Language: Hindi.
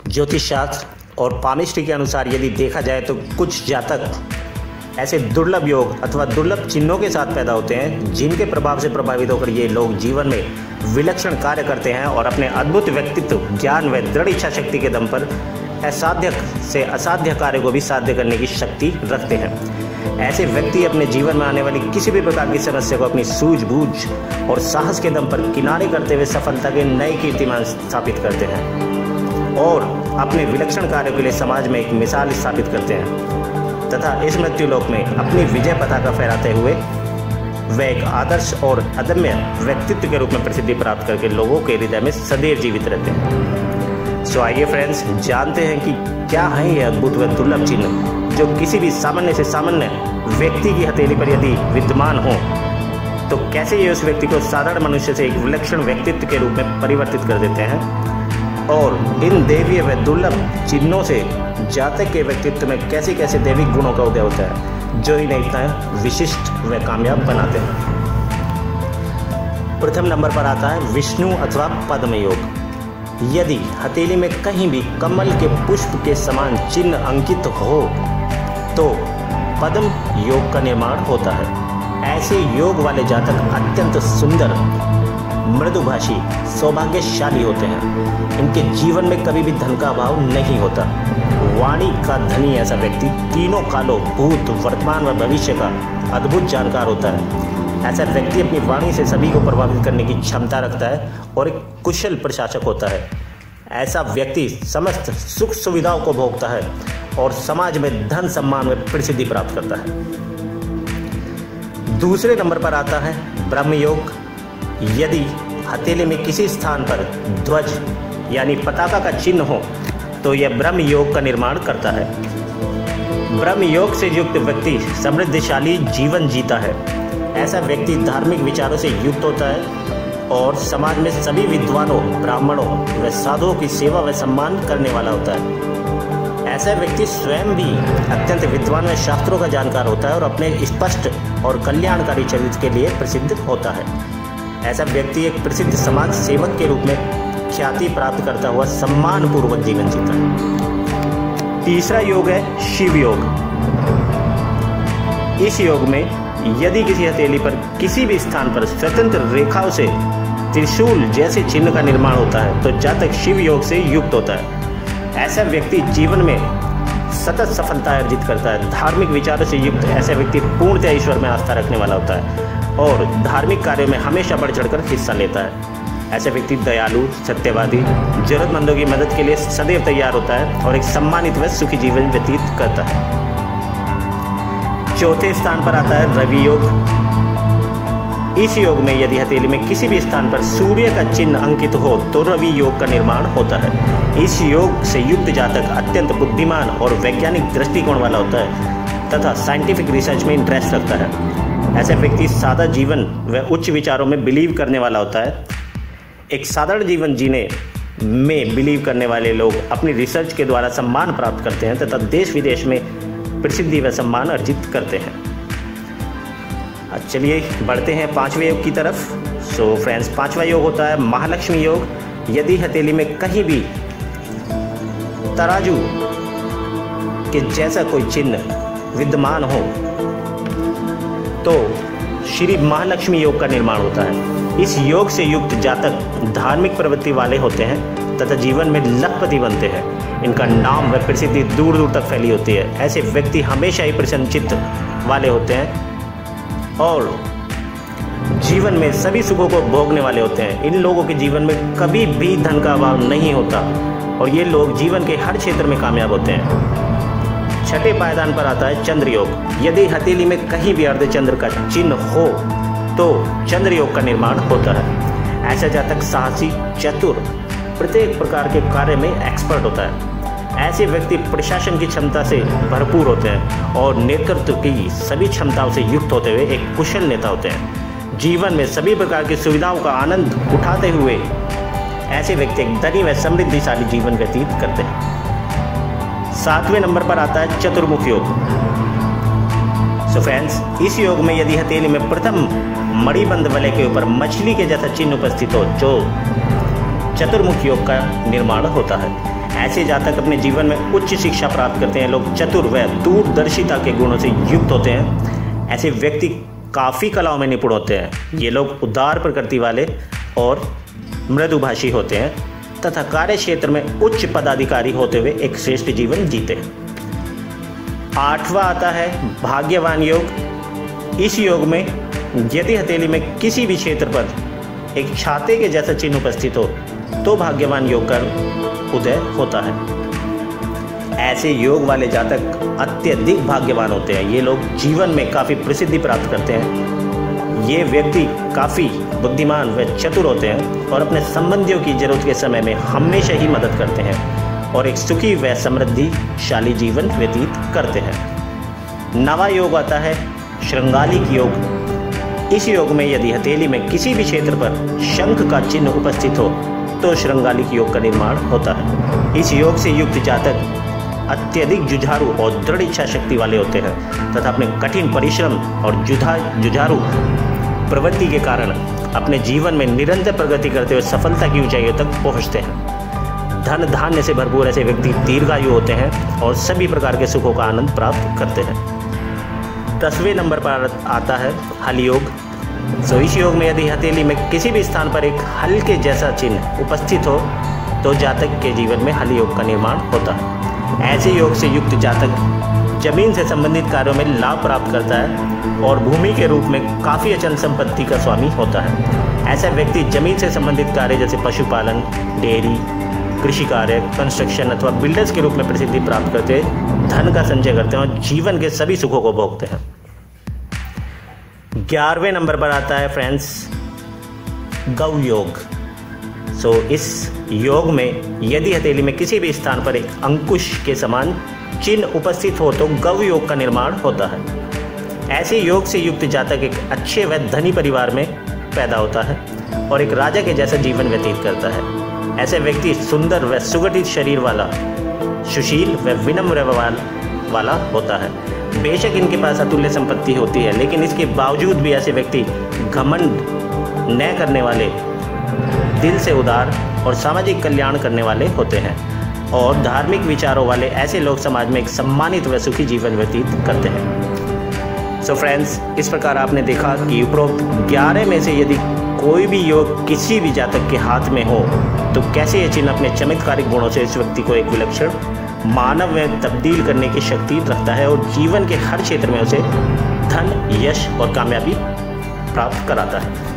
ज्योतिष शास्त्र और पामिस्ट्री के अनुसार यदि देखा जाए तो कुछ जातक ऐसे दुर्लभ योग अथवा दुर्लभ चिन्हों के साथ पैदा होते हैं, जिनके प्रभाव से प्रभावित होकर ये लोग जीवन में विलक्षण कार्य करते हैं और अपने अद्भुत व्यक्तित्व, ज्ञान व दृढ़ इच्छा शक्ति के दम पर असाध्य से असाध्य कार्य को भी साध्य करने की शक्ति रखते हैं। ऐसे व्यक्ति अपने जीवन में आने वाली किसी भी प्रकार की समस्या को अपनी सूझबूझ और साहस के दम पर किनारे करते हुए सफलता के नए कीर्तिमान स्थापित करते हैं और अपने विलक्षण कार्यों के लिए समाज में एक मिसाल स्थापित करते हैं तथा इस मृत्युलोक में अपनी विजय पताका फहराते हुए वे एक आदर्श और अदम्य व्यक्तित्व के रूप में प्रसिद्धि प्राप्त करके लोगों के हृदय में सदैव जीवित रहते हैं। सो आइए फ्रेंड्स, जानते हैं कि क्या है ये अद्भुत व दुर्लभ चिन्ह जो किसी भी सामान्य से सामान्य व्यक्ति की हथेली पर यदि विद्यमान हो तो कैसे ये उस व्यक्ति को साधारण मनुष्य से एक विलक्षण व्यक्तित्व के रूप में परिवर्तित कर देते हैं और इन दैवीय व दुर्लभ चिन्हों से जातक के व्यक्तित्व में कैसे कैसे दैविक गुणों का उदय होता है जो इन्हें इतना विशिष्ट व कामयाब बनाते हैं। प्रथम नंबर पर आता है विष्णु अथवा पद्म योग। यदि हथेली में कहीं भी कमल के पुष्प के समान चिन्ह अंकित हो तो पद्म योग का निर्माण होता है। ऐसे योग वाले जातक अत्यंत सुंदर, मृदुभाषी, सौभाग्यशाली होते हैं। इनके जीवन में कभी भी धन का अभाव नहीं होता। वाणी का धनी ऐसा व्यक्ति तीनों कालों, भूत, वर्तमान व भविष्य का अद्भुत जानकार होता है। ऐसा व्यक्ति अपनी वाणी से सभी को प्रभावित करने की क्षमता रखता है और एक कुशल प्रशासक होता है। ऐसा व्यक्ति समस्त सुख सुविधाओं को भोगता है और समाज में धन, सम्मान व प्रसिद्धि प्राप्त करता है। दूसरे नंबर पर आता है ब्रह्म योग। यदि हथेली में किसी स्थान पर ध्वज यानी पताका का चिन्ह हो तो यह ब्रह्म योग का निर्माण करता है। ब्रह्म योग से युक्त व्यक्ति समृद्धशाली जीवन जीता है। ऐसा व्यक्ति धार्मिक विचारों से युक्त होता है और समाज में सभी विद्वानों, ब्राह्मणों व साधुओं की सेवा व सम्मान करने वाला होता है। ऐसा व्यक्ति स्वयं भी अत्यंत विद्वान व शास्त्रों का जानकार होता है और अपने स्पष्ट और कल्याणकारी चरित्र के लिए प्रसिद्ध होता है। ऐसा व्यक्ति एक प्रसिद्ध समाज सेवक के रूप में ख्याति प्राप्त करता हुआ सम्मान पूर्वक जीवन जीता है। तीसरा योग है शिव योग। इस योग में यदि किसी हथेली पर किसी भी स्थान पर स्वतंत्र रेखाओं से त्रिशूल जैसे चिन्ह का निर्माण होता है तो जातक शिव योग से युक्त होता है। ऐसा व्यक्ति जीवन में सतत सफलता अर्जित करता है। धार्मिक विचारों से युक्त ऐसा व्यक्ति पूर्णतः ईश्वर में आस्था रखने वाला होता है और धार्मिक कार्यों में हमेशा बढ़ चढ़कर हिस्सा लेता है। ऐसा व्यक्ति दयालु, सत्यवादी, जरूरतमंदों की मदद के लिए सदैव तैयार होता है और एक सम्मानित व सुखी जीवन व्यतीत करता है। चौथे स्थान पर आता है रवि योग। इस योग में यदि हथेली में किसी भी स्थान पर सूर्य का चिन्ह अंकित हो तो रवि योग का निर्माण होता है। इस योग से युक्त जातक अत्यंत बुद्धिमान और वैज्ञानिक दृष्टिकोण वाला होता है तथा साइंटिफिक रिसर्च में इंटरेस्ट रखता है। ऐसा व्यक्ति सादा जीवन व उच्च विचारों में बिलीव करने वाला होता है। एक साधारण जीवन जीने में बिलीव करने वाले लोग अपनी रिसर्च के द्वारा सम्मान प्राप्त करते हैं तथा देश विदेश में प्रसिद्धि व सम्मान अर्जित करते हैं। चलिए बढ़ते हैं पांचवें योग की तरफ। सो फ्रेंड्स, पांचवा योग होता है महालक्ष्मी योग। यदि हथेली में कहीं भी तराजू के जैसा कोई चिन्ह विद्यमान हो तो श्री महालक्ष्मी योग का निर्माण होता है। इस योग से युक्त जातक धार्मिक प्रवृत्ति वाले होते हैं तथा जीवन में लखपति बनते हैं। इनका नाम व प्रसिद्धि दूर दूर तक फैली होती है। ऐसे व्यक्ति हमेशा ही प्रसन्नचित्त वाले होते हैं और जीवन में सभी सुखों को भोगने वाले होते हैं। इन लोगों के जीवन में कभी भी धन का अभाव नहीं होता और ये लोग जीवन के हर क्षेत्र में कामयाब होते हैं। छठे पायदान पर आता है चंद्र योग। यदि हथेली में कहीं भी अर्धचंद्र का चिन्ह हो तो चंद्र योग का निर्माण होता है। ऐसा जातक साहसी, चतुर, प्रत्येक प्रकार के कार्य में एक्सपर्ट होता है। ऐसे व्यक्ति प्रशासन की क्षमता से भरपूर होते हैं और नेतृत्व की सभी क्षमताओं से युक्त होते हुए एक कुशल नेता होते हैं। जीवन में सभी प्रकार की सुविधाओं का आनंद उठाते हुए ऐसे व्यक्ति एक धनी व समृद्धिशाली जीवन व्यतीत करते हैं। सातवें नंबर पर आता है चतुर्मुख योग। सो फ्रेंड्स, इस योग में यदि हथेली में प्रथम मणिबंध वलय के ऊपर मछली के जैसा चिन्ह उपस्थित हो जो चतुर्मुख योग का निर्माण होता है। ऐसे जातक अपने जीवन में उच्च शिक्षा प्राप्त करते हैं। लोग चतुर व दूरदर्शिता के गुणों से युक्त होते हैं। ऐसे व्यक्ति काफ़ी कलाओं में निपुण होते हैं। ये लोग उदार प्रकृति वाले और मृदुभाषी होते हैं तथा कार्य क्षेत्र में उच्च पदाधिकारी होते हुए एक श्रेष्ठ जीवन जीते हैं। 8वां आता है भाग्यवान योग। इस योग में यदि हथेली में किसी भी क्षेत्र पर एक छाते के जैसा चिन्ह उपस्थित हो तो भाग्यवान योग का उदय होता है। ऐसे योग वाले जातक अत्यधिक भाग्यवान होते हैं। ये लोग जीवन में काफ़ी प्रसिद्धि प्राप्त करते हैं। ये व्यक्ति काफ़ी बुद्धिमान व चतुर होते हैं और अपने संबंधियों की जरूरत के समय में हमेशा ही मदद करते हैं और एक सुखी व समृद्धिशाली जीवन व्यतीत करते हैं। 9वां योग आता है श्रृंगालिक योग। इस योग में यदि हथेली में किसी भी क्षेत्र पर शंख का चिन्ह उपस्थित हो तो श्रृंगालिक योग का निर्माण होता है। इस योग से युक्त जातक अत्यधिक जुझारू और दृढ़ इच्छा शक्ति वाले होते हैं तथा अपने कठिन परिश्रम और जुझारू प्रवृत्ति के कारण अपने जीवन में निरंतर प्रगति करते हुए सफलता की ऊंचाइयों तक पहुंचते हैं। धन धान्य से भरपूर ऐसे व्यक्ति दीर्घायु होते हैं और सभी प्रकार के सुखों का आनंद प्राप्त करते हैं। 10वें नंबर पर आता है हल योग। इस योग में यदि हथेली में किसी भी स्थान पर एक हल के जैसा चिन्ह उपस्थित हो तो जातक के जीवन में हल योग का निर्माण होता है। ऐसे योग से युक्त जातक जमीन से संबंधित कार्यों में लाभ प्राप्त करता है और भूमि के रूप में काफ़ी अचल संपत्ति का स्वामी होता है। ऐसा व्यक्ति जमीन से संबंधित कार्य जैसे पशुपालन, डेयरी, कृषि कार्य, कंस्ट्रक्शन अथवा बिल्डर्स के रूप में प्रसिद्धि प्राप्त करते धन का संचय करते हैं और जीवन के सभी सुखों को भोगते हैं। 11वें नंबर पर आता है फ्रेंड्स गौ योग। इस योग में यदि हथेली में किसी भी स्थान पर एक अंकुश के समान चिन्ह उपस्थित हो तो गौ योग का निर्माण होता है। ऐसे योग से युक्त जातक एक अच्छे व धनी परिवार में पैदा होता है और एक राजा के जैसा जीवन व्यतीत करता है। ऐसे व्यक्ति सुंदर व सुगठित शरीर वाला, सुशील व विनम्र वाला होता है। बेशक इनके पास अतुल्य संपत्ति होती है लेकिन इसके बावजूद भी ऐसे व्यक्ति घमंड न करने वाले, दिल से उदार और सामाजिक कल्याण करने वाले होते हैं और धार्मिक विचारों वाले ऐसे लोग समाज में एक सम्मानित व सुखी जीवन व्यतीत करते हैं। फ्रेंड्स, इस प्रकार आपने देखा कि उपरोक्त 11 में से यदि कोई भी योग किसी भी जातक के हाथ में हो तो कैसे ये चिन्ह अपने चमत्कारिक गुणों से इस व्यक्ति को एक विलक्षण मानव में तब्दील करने की शक्ति रखता है और जीवन के हर क्षेत्र में उसे धन, यश और कामयाबी प्राप्त कराता है।